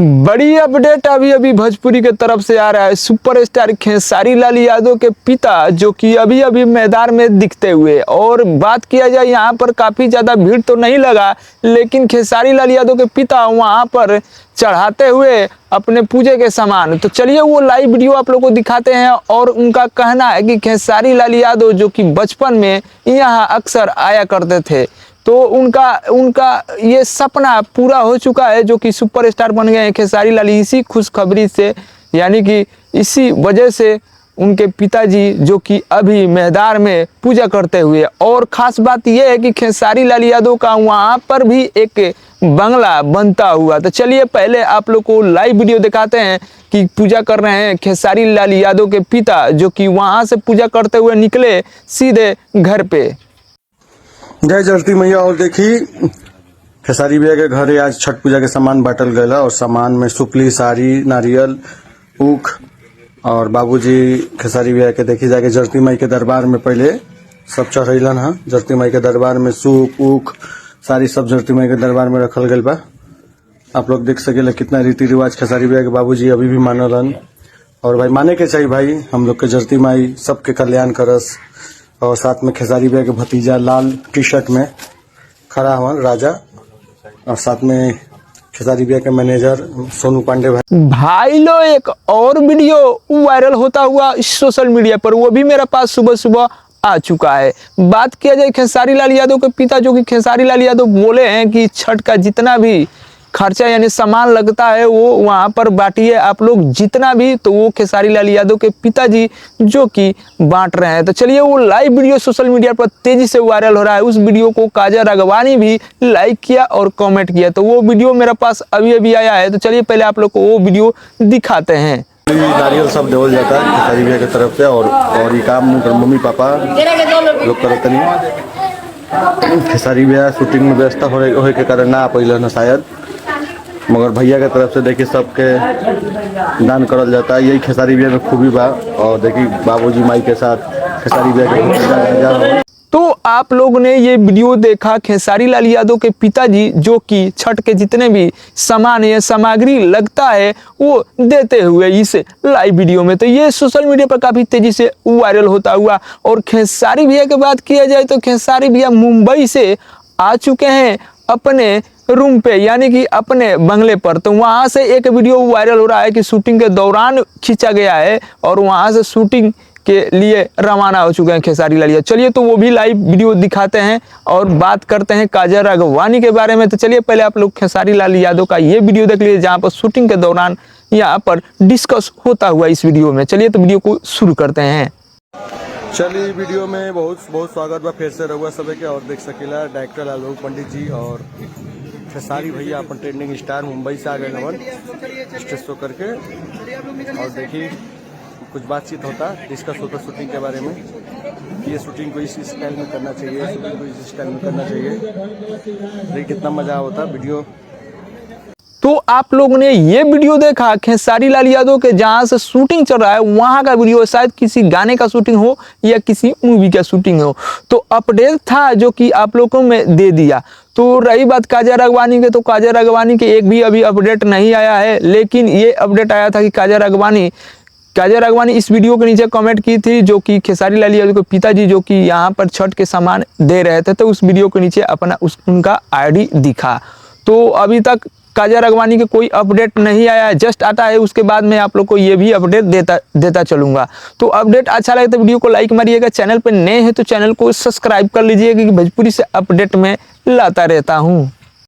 बड़ी अपडेट अभी अभी भोजपुरी के तरफ से आ रहा है। सुपरस्टार खेसारी लाल यादव के पिता जो कि अभी अभी मैदान में दिखते हुए, और बात किया जाए यहाँ पर काफ़ी ज़्यादा भीड़ तो नहीं लगा, लेकिन खेसारी लाल यादव के पिता वहाँ पर चढ़ाते हुए अपने पूजे के सामान। तो चलिए वो लाइव वीडियो आप लोगों को दिखाते हैं। और उनका कहना है कि खेसारी लाल यादव जो कि बचपन में यहाँ अक्सर आया करते थे, तो उनका ये सपना पूरा हो चुका है, जो कि सुपरस्टार बन गए हैं खेसारी लाल। इसी खुशखबरी से, यानी कि इसी वजह से उनके पिताजी जो कि अभी मैदान में पूजा करते हुए। और ख़ास बात यह है कि खेसारी लाल यादव का वहाँ पर भी एक बंगला बनता हुआ। तो चलिए पहले आप लोग को लाइव वीडियो दिखाते हैं कि पूजा कर रहे हैं खेसारी लाल यादव के पिता, जो कि वहाँ से पूजा करते हुए निकले सीधे घर पे। जय जरती मैया। और देखी खेसारी भैया के घरे आज छठ पूजा के सामान बांटल गया, और सामान में सुपली, साड़ी, नारियल, ऊख। और बाबूजी खेसारी भैया के देखी जाके जरती माई के दरबार में पहले सब चढ़ैलन है। जरती माई के दरबार में सूप, ऊख, साड़ी सब जरती माई के दरबार में रखल गई बा। आप लोग देख सकेला कितना रीति रिवाज खेसारी भैया के बाबूजी अभी भी मानलन। और भाई माने के चाहिए भाई, हम लोग के जरती माई सबके कल्याण करस। और साथ में खेसारी भैया के भतीजा लाल टी शर्ट में खड़ा हुआ राजा, और साथ में खेसारी भैया के मैनेजर सोनू पांडे भाई लो एक और वीडियो वायरल होता हुआ सोशल मीडिया पर, वो भी मेरे पास सुबह सुबह आ चुका है। बात किया जाए खेसारी लाल यादव के पिता, जो कि खेसारी लाल यादव बोले हैं कि छठ का जितना भी खर्चा यानी सामान लगता है वो वहाँ पर बांटिए आप लोग जितना भी। तो वो खेसारी लाल यादव के पिताजी जो कि बांट रहे हैं। तो चलिए वो लाइव वीडियो सोशल मीडिया पर तेजी से वायरल हो रहा है। उस वीडियो को काजल राघवानी भी लाइक किया और कमेंट किया। तो वो वीडियो मेरे पास अभी अभी आया है। तो चलिए पहले आप लोग को वो वीडियो दिखाते हैं। नारियल सब देवल जाता है खेसारी भैया की तरफ से, और ये काम मम्मी पापा लोग करते नहीं। खेसारी भैया शूटिंग में व्यस्त होने के कारण ना पहले न शायद, मगर भैया के तरफ से देखिए सबके दान करल जाता है। यही खेसारी भैया में खूबी बा। और देखिए बाबूजी माई के साथ खेसारी भैया के। तो आप लोगों ने ये वीडियो देखा खेसारी लाल यादव के पिताजी जो कि छठ के जितने भी सामान या सामग्री लगता है वो देते हुए इस लाइव वीडियो में। तो ये सोशल मीडिया पर काफ़ी तेजी से वायरल होता हुआ। और खेसारी भैया की बात किया जाए तो खेसारी भैया मुंबई से आ चुके हैं अपने रूम पे, यानी कि अपने बंगले पर। तो वहाँ से एक वीडियो वायरल हो रहा है कि शूटिंग के दौरान खींचा गया है, और वहाँ से शूटिंग के लिए रवाना हो चुके हैं खेसारी लाल यादव। चलिए तो वो भी लाइव वीडियो दिखाते हैं और बात करते हैं काजल राघवानी के बारे में। तो चलिए पहले आप लोग खेसारी लाल यादव का ये वीडियो देख लीजिए, जहाँ पर शूटिंग के दौरान यहाँ पर डिस्कस होता हुआ इस वीडियो में। चलिए तो वीडियो को शुरू करते हैं। चलिए वीडियो में बहुत बहुत स्वागत बा फिर से रहुआ सब के। और देख सकेला डायरेक्टर आलोक पंडित जी और खेसारी भैया अपन ट्रेंडिंग स्टार मुंबई से आ गए नवन स्टेज शो करके। और देखिए कुछ बातचीत होता, डिस्कस होता शूटिंग के बारे में। ये शूटिंग को इस स्टाइल में करना चाहिए, शूटिंग को इस स्टाइल में करना चाहिए। देखिए कितना मजा होता वीडियो। तो आप लोगों ने ये वीडियो देखा खेसारी लाल यादव के, जहाँ से शूटिंग चल रहा है वहाँ का वीडियो, शायद किसी गाने का शूटिंग हो या किसी मूवी का शूटिंग हो। तो अपडेट था जो कि आप लोगों में दे दिया। तो रही बात काजल राघवानी के, तो काजल राघवानी के एक भी अभी अपडेट नहीं आया है, लेकिन ये अपडेट आया था कि काजल राघवानी इस वीडियो के नीचे कमेंट की थी, जो कि खेसारी लाल यादव के पिताजी जो कि यहाँ पर छठ के सामान दे रहे थे। तो उस वीडियो के नीचे अपना उनका आईडी दिखा। तो अभी तक काजल राघवानी के कोई अपडेट नहीं आया है, जस्ट आता है। उसके बाद मैं आप लोग को ये भी अपडेट देता चलूंगा। तो अपडेट अच्छा लगे तो वीडियो को लाइक मारिएगा। चैनल पर नए हैं तो चैनल को सब्सक्राइब कर लीजिएगा, क्योंकि भोजपुरी से अपडेट में लाता रहता हूँ।